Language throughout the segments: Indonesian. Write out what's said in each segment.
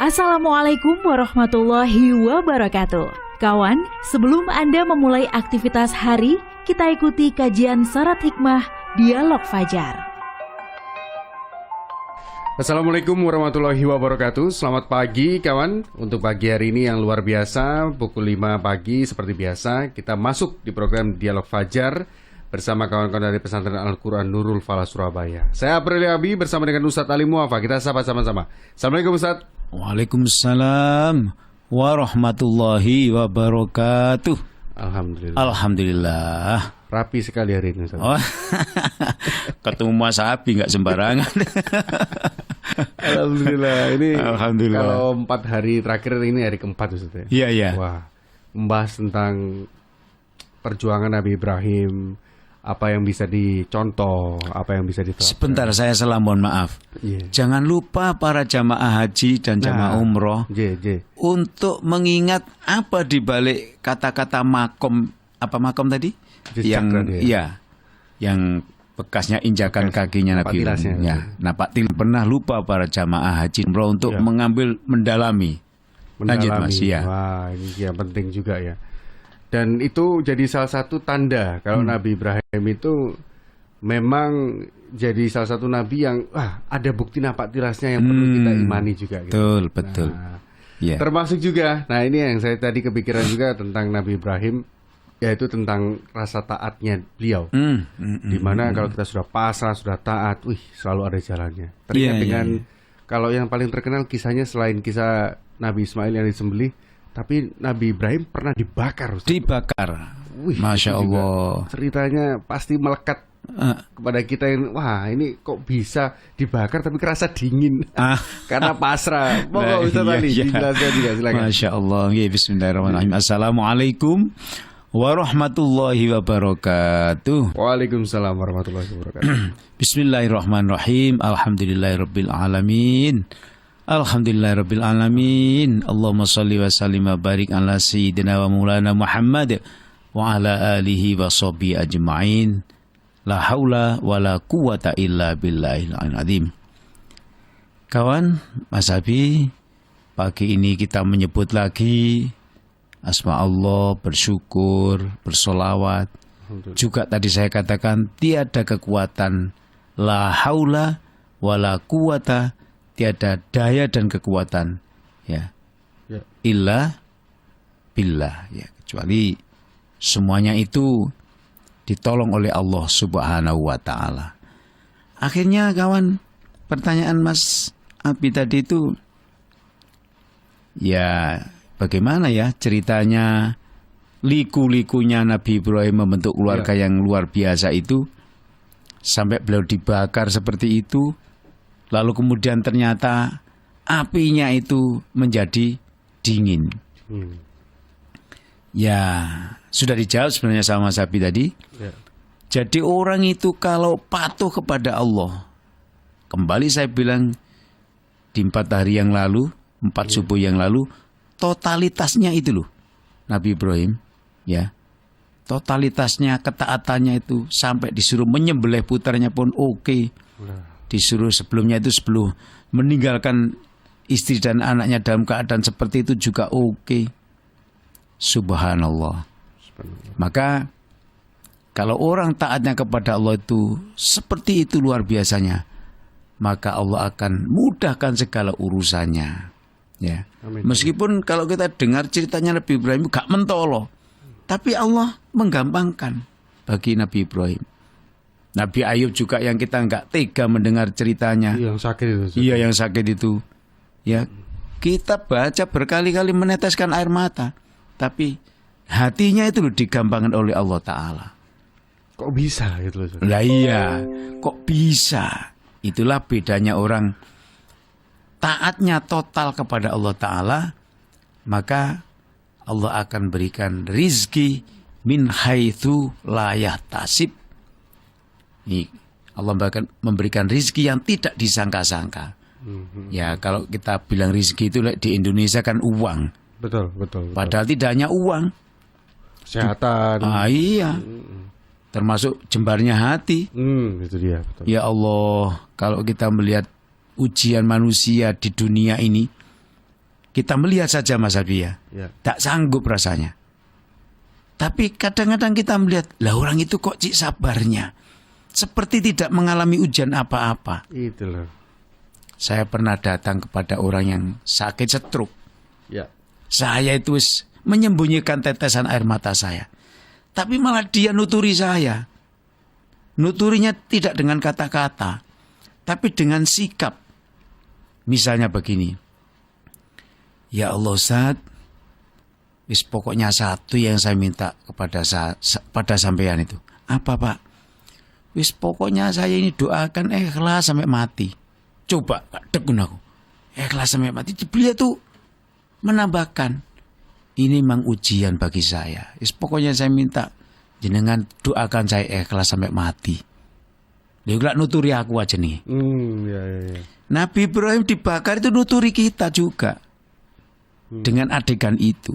Assalamualaikum warahmatullahi wabarakatuh. Kawan, sebelum Anda memulai aktivitas hari, kita ikuti kajian Syarat Hikmah Dialog Fajar. Assalamualaikum warahmatullahi wabarakatuh. Selamat pagi kawan. Untuk pagi hari ini yang luar biasa, pukul 5 pagi seperti biasa, kita masuk di program Dialog Fajar bersama kawan-kawan dari Pesantren Al-Quran Nurul Falah Surabaya. Saya April Abi bersama dengan Ustadz Ali Muafa. Kita sapa sama-sama. Assalamualaikum Ustadz. Waalaikumsalam warahmatullahi wabarakatuh. Alhamdulillah. Alhamdulillah. Rapi sekali hari ini Ustadz. Oh, ketemu Mas Abi nggak sembarangan. Alhamdulillah. Ini Alhamdulillah. kalau 4 hari terakhir ini hari keempat Ustadz ya. Iya, iya. Wah, membahas tentang perjuangan Nabi Ibrahim, apa yang bisa dicontoh, apa yang bisa diterapkan. Sebentar saya salah, mohon maaf. Yeah. Jangan lupa para jamaah haji dan jamaah umroh untuk mengingat apa di balik kata-kata makom, apa makom tadi? Yang bekasnya injakan kakinya Nabi Ibrahim. Ya, napak til pernah lupa para jamaah haji umroh untuk mengambil mendalami. Lanjut Mas. Ya. Wah, ini yang penting juga ya. Dan itu jadi salah satu tanda kalau Nabi Ibrahim itu memang jadi salah satu nabi yang ada bukti napak tilasnya yang perlu kita imani juga. Gitu. Betul, betul. Nah, yeah. Termasuk juga, nah ini yang saya tadi kepikiran juga tentang Nabi Ibrahim, yaitu tentang rasa taatnya beliau. Dimana kalau kita sudah pasrah, sudah taat, selalu ada jalannya. Teringat dengan kalau yang paling terkenal kisahnya selain kisah Nabi Ismail yang disembelih, tapi Nabi Ibrahim pernah dibakar. Ustaz. Dibakar. Masya Allah. Ceritanya pasti melekat kepada kita yang ini kok bisa dibakar tapi kerasa dingin karena pasrah. Mau Ustaz Ali dijelaskan juga, silakan. Masya Allah. Bismillahirrahmanirrahim. Assalamualaikum warahmatullahi wabarakatuh. Waalaikumsalam warahmatullahi wabarakatuh. Bismillahirrahmanirrahim. Alhamdulillahirabbil alamin. Alhamdulillahirabbil alamin. Allahumma shalli wa sallim wa barik ala sayyidina wa maulana Muhammad wa ala alihi wa sahbihi ajma'in. La haula wa la quwata illa billahil azim. Kawan, Mas Abi, pagi ini kita menyebut lagi asma Allah, bersyukur, bersolawat. Juga tadi saya katakan tiada kekuatan, la haula wa la quwata, tiada daya dan kekuatan illa billah, kecuali semuanya itu ditolong oleh Allah Subhanahu wa ta'ala. Akhirnya kawan, pertanyaan Mas Abi tadi itu bagaimana ceritanya liku-likunya Nabi Ibrahim membentuk keluarga yang luar biasa itu sampai beliau dibakar seperti itu. Lalu kemudian ternyata apinya itu menjadi dingin. Sudah dijawab sebenarnya sama Mas Abi tadi. Jadi orang itu kalau patuh kepada Allah, kembali saya bilang di 4 hari yang lalu, 4 subuh yang lalu, totalitasnya itu loh Nabi Ibrahim, totalitasnya, ketaatannya itu sampai disuruh menyembelih putranya pun oke. Disuruh sebelumnya itu sebelum meninggalkan istri dan anaknya dalam keadaan seperti itu juga oke. Subhanallah. Maka kalau orang taatnya kepada Allah itu seperti itu luar biasanya, maka Allah akan mudahkan segala urusannya. Amin. Meskipun kalau kita dengar ceritanya Nabi Ibrahim gak mentolo, tapi Allah menggampangkan bagi Nabi Ibrahim. Nabi Ayub juga yang kita nggak tega mendengar ceritanya. Yang sakit itu. Iya, yang sakit itu. Kita baca berkali-kali meneteskan air mata, tapi hatinya itu loh digampangkan oleh Allah Ta'ala. Kok bisa gitu loh? Lah iya, kok bisa? Itulah bedanya orang taatnya total kepada Allah Ta'ala, maka Allah akan berikan rizki min haitsu la yahtasib. Allah memberikan rizki yang tidak disangka-sangka. Kalau kita bilang rizki itu di Indonesia kan uang. Betul. Padahal tidak hanya uang. Kesehatan. Iya. Termasuk jembarnya hati. Itu dia. Betul. Ya Allah, kalau kita melihat ujian manusia di dunia ini, Kita melihat saja Mas Albi ya. Tak sanggup rasanya. Tapi kadang-kadang kita melihat, lah orang itu kok cik sabarnya. Seperti tidak mengalami ujian apa-apa. Itu loh. Saya pernah datang kepada orang yang sakit stroke. Ya. Saya itu menyembunyikan tetesan air mata saya. Tapi malah dia nuturi saya. Nuturinya tidak dengan kata-kata, tapi dengan sikap. Misalnya begini. Ya Allah Ustaz, wis pokoknya satu yang saya minta pada sampean itu. Apa Pak? Wis pokoknya saya ini doakan ikhlas sampai mati. Coba dekun aku. Ikhlas sampai mati. Beliau tuh menambahkan, ini memang ujian bagi saya. Wis pokoknya saya minta jenengan doakan saya ikhlas sampai mati. Dia gak nuturi aku aja nih. Ya. Nabi Ibrahim dibakar itu nuturi kita juga. Dengan adegan itu.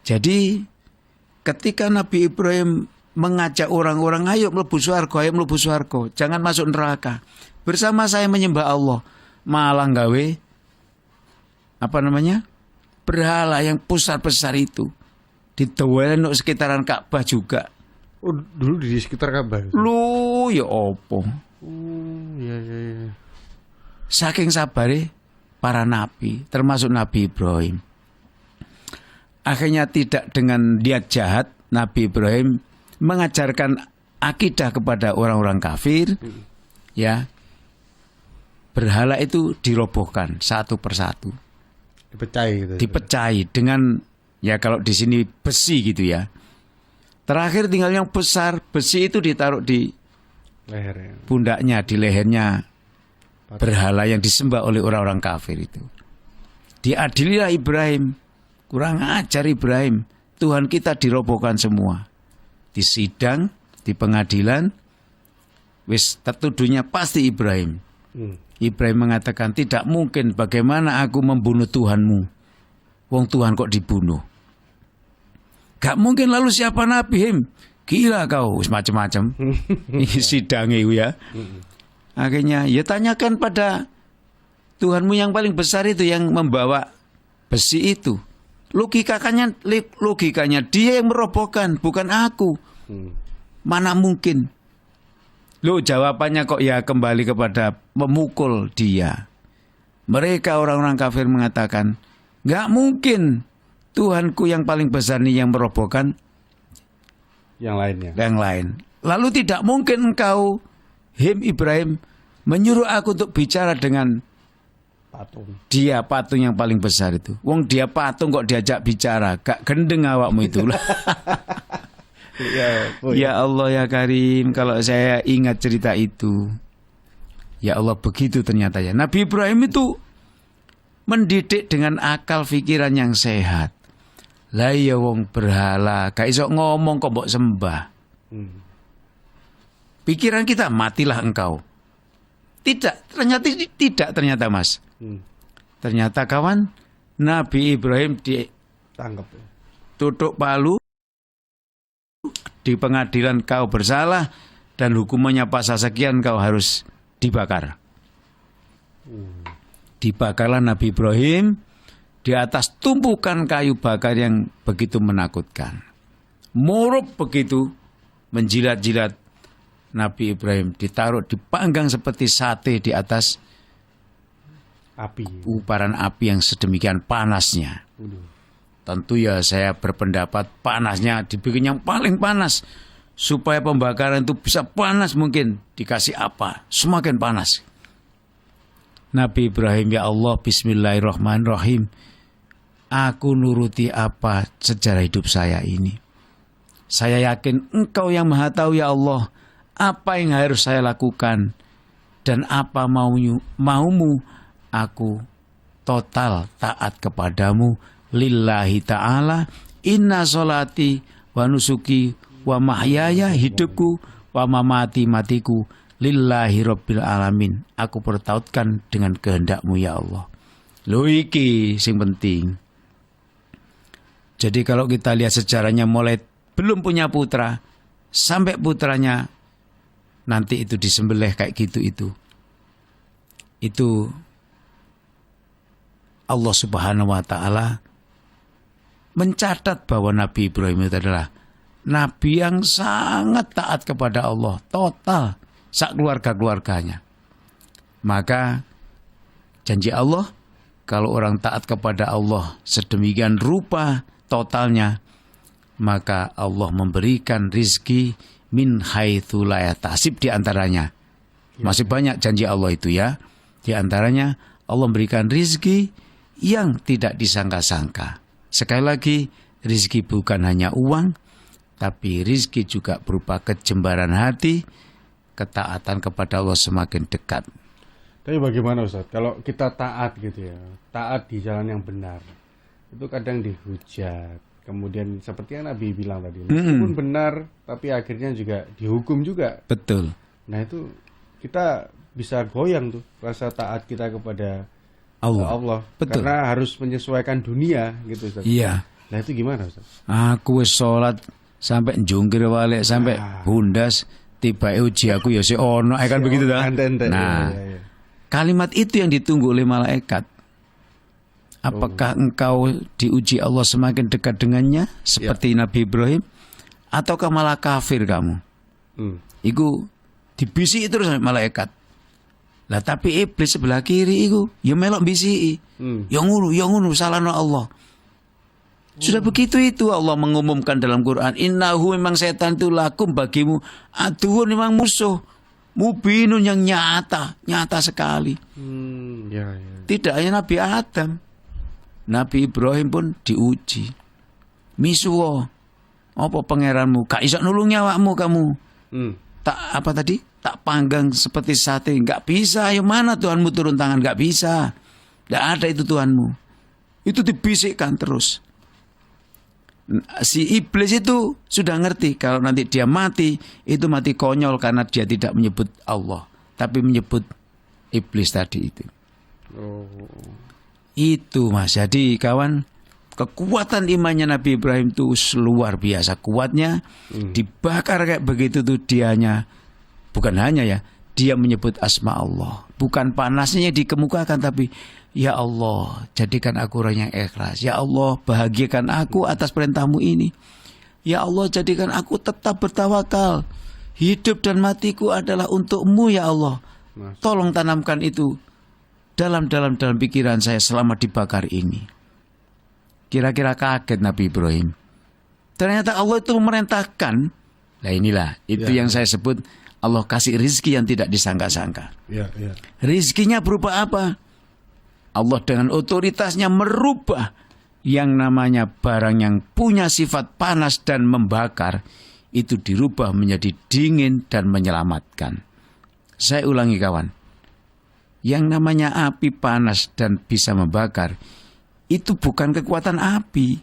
Jadi ketika Nabi Ibrahim mengajak orang-orang, ayo mlebu swarga, jangan masuk neraka. Bersama saya menyembah Allah, malah gawe berhala yang besar itu ditewel untuk sekitaran Ka'bah juga. Oh, dulu di sekitar Ka'bah. Lu ya opo? Ya. Saking sabare para nabi, termasuk Nabi Ibrahim. Akhirnya tidak dengan niat jahat, Nabi Ibrahim mengajarkan akidah kepada orang-orang kafir, ya. Berhala itu dirobohkan satu persatu. Dipecahi dengan, ya kalau di sini besi gitu ya. Terakhir tinggal yang besar, besi itu ditaruh di lehernya, pundaknya, di lehernya berhala yang disembah oleh orang-orang kafir itu. Diadililah Ibrahim. Kurang ajar Ibrahim. Tuhan kita dirobohkan semua. Di sidang, di pengadilan, wis tertuduhnya pasti Ibrahim. Ibrahim mengatakan, tidak mungkin, bagaimana aku membunuh Tuhanmu. Wong Tuhan kok dibunuh. Gak mungkin, lalu siapa Nabi Him? Gila kau, macam-macam. Sidangnya ya. Akhirnya ya tanyakan pada Tuhanmu yang paling besar itu yang membawa besi itu. Logikanya dia yang merobohkan, bukan aku. Mana mungkin? Loh, jawabannya kok ya kembali kepada memukul dia. Mereka orang-orang kafir mengatakan, gak mungkin Tuhanku yang paling besar nih yang merobohkan yang lainnya. Yang lain. Lalu tidak mungkin engkau, Him Ibrahim, menyuruh aku untuk bicara dengan patung. Dia patung yang paling besar itu. Wong dia patung kok diajak bicara, gak gendeng awakmu itu. Ya Allah ya Karim, kalau saya ingat cerita itu, ya Allah begitu ternyata ya. Nabi Ibrahim itu mendidik dengan akal pikiran yang sehat. Lah ya wong berhala, gak iso ngomong kok mbok sembah. Pikiran kita, matilah engkau. Ternyata Mas. Ternyata kawan, Nabi Ibrahim ditangkap, tutuk palu, di pengadilan kau bersalah dan hukumannya pasal sekian kau harus dibakar. Dibakarlah Nabi Ibrahim di atas tumpukan kayu bakar yang begitu menakutkan. Murub begitu, menjilat-jilat Nabi Ibrahim, ditaruh dipanggang seperti sate di atas api, uparan api yang sedemikian panasnya. Tentu ya saya berpendapat panasnya dibikin yang paling panas. Supaya pembakaran itu bisa panas mungkin. Dikasih apa? Semakin panas. Nabi Ibrahim, ya Allah, bismillahirrahmanirrahim. Aku nuruti apa sejarah hidup saya ini. Saya yakin engkau yang maha tahu ya Allah. Apa yang harus saya lakukan. Dan apa maumu. Aku total taat kepadamu. Lillahi ta'ala inna sholati wa nusuki wa mahyaya, hidupku, wa mamati, matiku, lillahi rabbil alamin. Aku bertautkan dengan kehendakmu ya Allah. Lho iki sing penting. Jadi kalau kita lihat sejarahnya, mulai belum punya putra sampai putranya nanti itu disembelih kayak gitu, itu Allah Subhanahu wa taala mencatat bahwa Nabi Ibrahim itu adalah nabi yang sangat taat kepada Allah, total sak keluarga-keluarganya. Maka janji Allah, kalau orang taat kepada Allah sedemikian rupa totalnya, maka Allah memberikan rizki min haitsu la yahtasib. Di antaranya masih banyak janji Allah itu ya. Di antaranya Allah memberikan rizki yang tidak disangka-sangka. Sekali lagi, rizki bukan hanya uang, tapi rizki juga berupa kejembaran hati, ketaatan kepada Allah semakin dekat. Tapi bagaimana Ustaz, kalau kita taat gitu ya, taat di jalan yang benar, itu kadang dihujat. Kemudian seperti yang Nabi bilang tadi, meskipun benar, tapi akhirnya juga dihukum juga. Betul. Nah itu kita bisa goyang tuh rasa taat kita kepada Allah. Betul. Karena harus menyesuaikan dunia gitu Ustaz. Iya. Nah itu gimana Ustaz? Aku wis sholat sampai jungkir balik sampai bundas, tiba uji aku ya si ono kan begitu dah. Nah, iya. Kalimat itu yang ditunggu oleh malaikat. Apakah engkau diuji Allah semakin dekat dengannya seperti Nabi Ibrahim, ataukah malah kafir kamu? Iku dibisi terus sama malaikat. Lah tapi iblis sebelah kiri iku ya melok bisi. Yang ngunu salahno Allah. Sudah begitu itu Allah mengumumkan dalam Quran, innahu memang setan itu lakum bagimu aduun, memang musuh mubinun yang nyata sekali. Ya. Tidak hanya Nabi Adam, Nabi Ibrahim pun diuji. Misuwo, apa pangeranmu? Gak iso nulung awakmu kamu. Tak apa tadi? Tak panggang seperti sate. Gak bisa. Ayo mana Tuhanmu turun tangan? Gak bisa. Gak ada itu Tuhanmu. Itu dibisikkan terus. Si iblis itu sudah ngerti kalau nanti dia mati, itu mati konyol karena dia tidak menyebut Allah, tapi menyebut iblis tadi itu. Itu Mas. Jadi kawan, kekuatan imannya Nabi Ibrahim itu luar biasa kuatnya. Dibakar kayak begitu tuh dianya, bukan hanya ya, dia menyebut asma Allah. Bukan panasnya yang dikemukakan, tapi ya Allah, jadikan aku orang yang ikhlas. Ya Allah, bahagiakan aku atas perintahmu ini. Ya Allah, jadikan aku tetap bertawakal. Hidup dan matiku adalah untukmu ya Allah. Tolong tanamkan itu dalam pikiran saya selama dibakar ini. Kira-kira kaget Nabi Ibrahim. Ternyata Allah itu memerintahkan. Nah inilah, itu yang saya sebut Allah kasih rizki yang tidak disangka-sangka. Rizkinya berupa apa? Allah dengan otoritasnya merubah yang namanya barang yang punya sifat panas dan membakar, itu dirubah menjadi dingin dan menyelamatkan. Saya ulangi kawan, yang namanya api panas dan bisa membakar, itu bukan kekuatan api,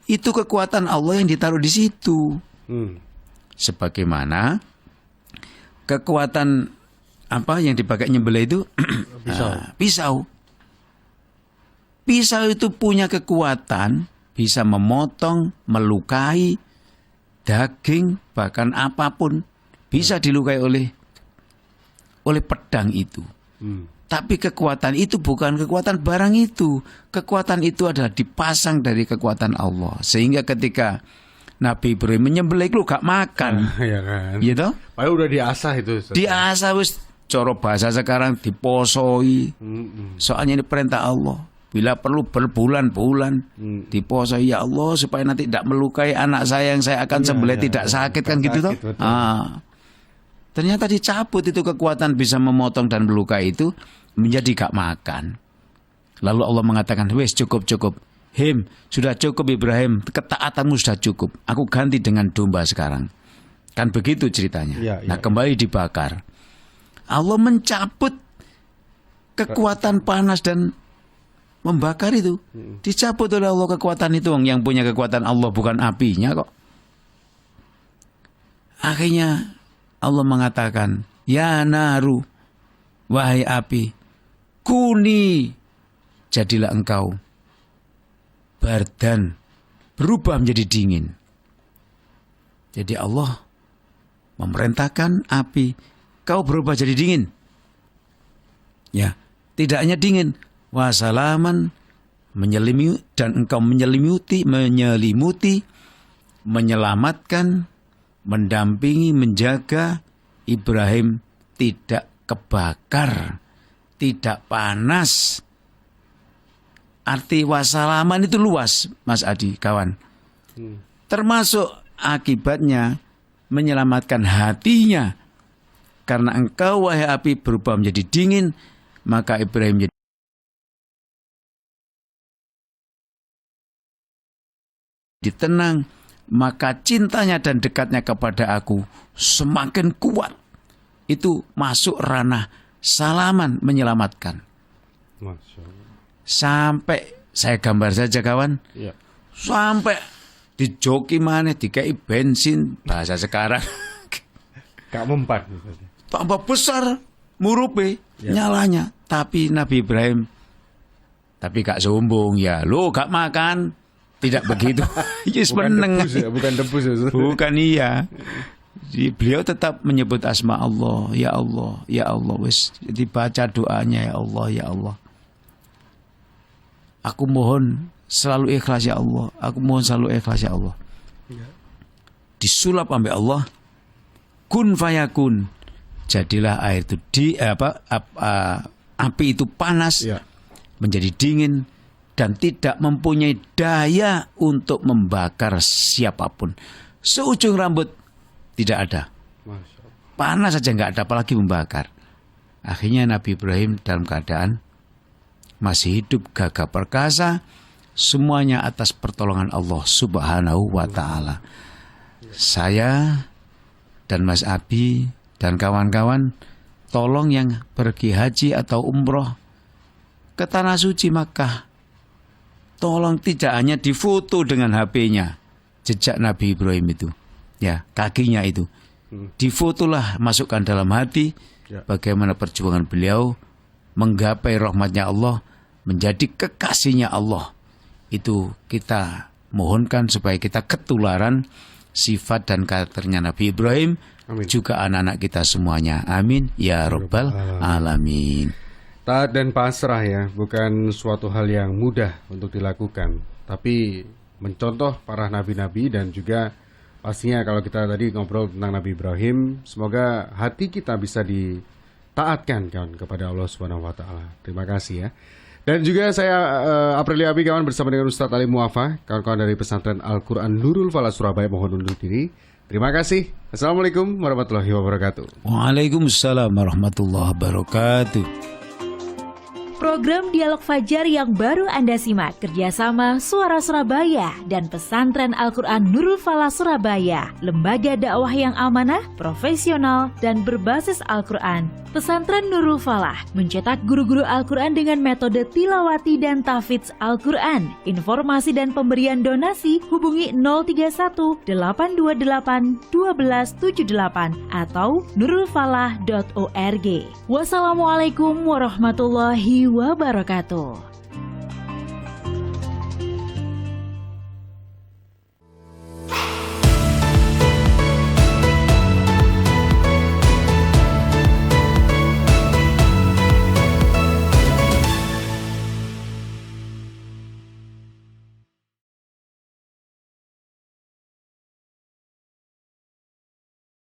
itu kekuatan Allah yang ditaruh di situ. Sebagaimana kekuatan apa yang dipakai nyembelih itu? Pisau. Pisau itu punya kekuatan, bisa memotong, melukai, daging, bahkan apapun bisa dilukai oleh pedang itu. Tapi kekuatan itu bukan kekuatan barang itu. Kekuatan itu adalah dipasang dari kekuatan Allah. Sehingga ketika Nabi Ibrahim menyembelih lu gak makan. Iya kan. Gitu? Padahal udah diasah itu. Diasah wis, coro bahasa sekarang diposoi. Soalnya ini perintah Allah. Bila perlu berbulan-bulan diposoi ya Allah supaya nanti tidak melukai anak saya yang saya akan sembelih tidak sakit kan gitu toh. Ternyata dicabut itu kekuatan bisa memotong dan melukai itu menjadi gak makan. Lalu Allah mengatakan, wes cukup. Sudah cukup Ibrahim, ketaatanmu sudah cukup. Aku ganti dengan domba sekarang. Kan begitu ceritanya. Kembali dibakar. Allah mencabut kekuatan panas dan membakar itu. Dicabut oleh Allah kekuatan itu. Yang punya kekuatan Allah bukan apinya kok. Akhirnya Allah mengatakan, ya naru, wahai api, kuni, jadilah engkau bardan, berubah menjadi dingin. Jadi Allah memerintahkan api, kau berubah jadi dingin. Ya, tidak hanya dingin, wasalaman menyelimuti, menyelamatkan, mendampingi, menjaga Ibrahim tidak kebakar, tidak panas. Arti wasalaman itu luas, Mas Adi, kawan. Termasuk akibatnya menyelamatkan hatinya. Karena engkau, wahai api, berubah menjadi dingin, maka Ibrahim menjadi tenang, maka cintanya dan dekatnya kepada aku semakin kuat. Itu masuk ranah salaman, menyelamatkan. Masya Allah. Sampai, saya gambar saja kawan, Ya. sampai dijoki mana, dikai bensin, bahasa sekarang. Gak mempan. Tambah besar murupe nyalanya. Tapi Nabi Ibrahim, tapi gak sombong ya, lo gak makan. Tidak begitu. Yes, Bukan meneng. debus ya, bukan debus ya. Bukan, iya. Jadi beliau tetap menyebut asma Allah, ya Allah, ya Allah. Wis dibaca doanya, ya Allah, ya Allah. Aku mohon selalu ikhlas ya Allah. Aku mohon selalu ikhlas ya Allah. Disulap sampai Allah. Kun fayakun. Jadilah air itu api itu panas, Ya. menjadi dingin, dan tidak mempunyai daya untuk membakar siapapun. Seujung rambut tidak ada. Masya Allah. Panas saja nggak ada, apalagi membakar. Akhirnya Nabi Ibrahim dalam keadaan masih hidup, gagah perkasa, semuanya atas pertolongan Allah Subhanahu wa Ta'ala. Saya dan Mas Abi dan kawan-kawan, tolong yang pergi haji atau umroh ke Tanah Suci Makkah, tolong tidak hanya difoto dengan HP-nya jejak Nabi Ibrahim itu, ya, kakinya itu. Difotolah, masukkan dalam hati bagaimana perjuangan beliau menggapai rahmatnya Allah, menjadi kekasihnya Allah. Itu kita mohonkan supaya kita ketularan sifat dan karakternya Nabi Ibrahim. Amin. Juga anak-anak kita semuanya. Amin ya rabbal alamin. Taat dan pasrah ya, bukan suatu hal yang mudah untuk dilakukan. Tapi mencontoh para nabi-nabi dan juga pastinya kalau kita tadi ngobrol tentang Nabi Ibrahim, semoga hati kita bisa ditaatkan kawan kepada Allah Subhanahu wa Ta'ala. Terima kasih ya. Dan juga saya Aprilia Abi kawan bersama dengan Ustadz Ali Muafa, kawan-kawan dari pesantren Al-Quran Nurul Falah Surabaya mohon undur diri. Terima kasih. Assalamualaikum warahmatullahi wabarakatuh. Waalaikumsalam warahmatullahi wabarakatuh. Program Dialog Fajar yang baru Anda simak kerjasama Suara Surabaya dan Pesantren Al-Quran Nurul Falah Surabaya, lembaga dakwah yang amanah, profesional, dan berbasis Al-Quran. Pesantren Nurul Falah mencetak guru-guru Al-Quran dengan metode tilawati dan tahfidz Al-Quran. Informasi dan pemberian donasi hubungi 031 828 1278 atau nurulfalah.org. Wassalamualaikum warahmatullahi wabarakatuh.